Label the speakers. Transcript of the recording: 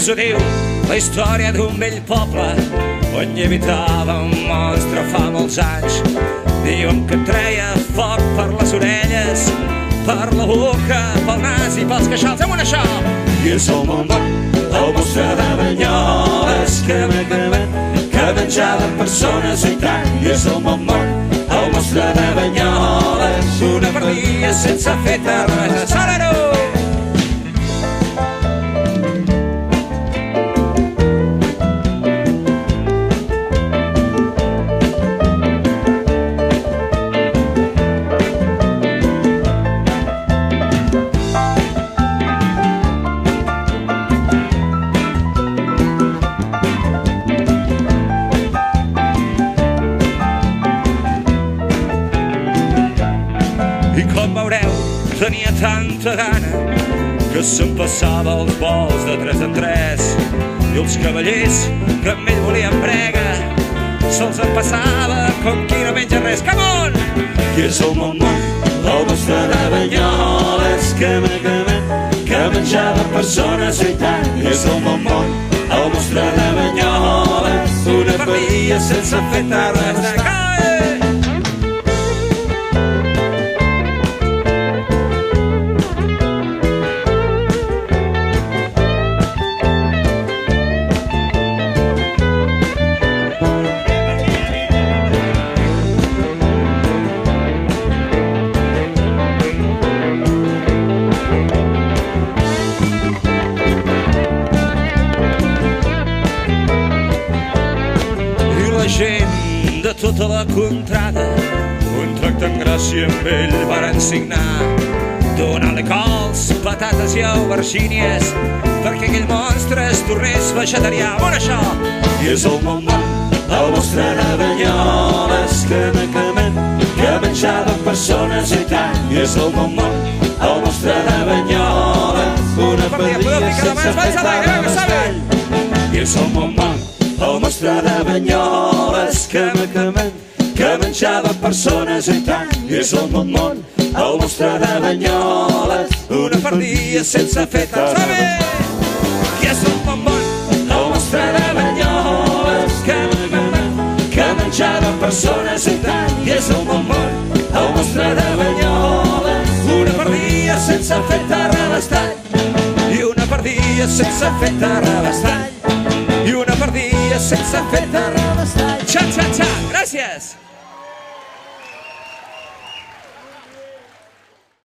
Speaker 1: S'ho diu la història d'un vell poble on hi habitava un monstre fa molts anys. Diuen que treia foc per les orelles, per la boca, pel nas i pels queixals. Amb un això! I és el món, el monstre de Banyoles que menjava persones i tant. I és el món, el monstre de Banyoles, una perdia sense fer res. Sora-ho! I com veureu, tenia tanta gana que se'n passava els vols de 3 en 3 i els cavallers que amb ell volien brega se'ls en passava com qui no menja res. Come on! I és el món, el monstre de Banyoles que menjava persones i tant. I és el món, el monstre de Banyoles, una perdia sense fer res. Gent de tota la contrada un tracte en gràcia amb ell varen signar, donant-li cols, patates i aubergínies perquè aquell monstre es tornés vegetarià. Bon això! I és el món, el monstre de Banyoles que menjava persones i tant. I és el món, el monstre de Banyoles, una perdia sense fer res. I és el món, el monstre de Banyoles que menjava persones i tant. I és el món, el monstre de Banyoles, una perdia sense fer res. I és el món, el monstre de Banyoles que menjava persones i tant. I és el món, el monstre de Banyoles, una perdia sense fer res. I una perdia sense fer res. I una perdia sense fer res. Xa, xa, xa! Gràcies!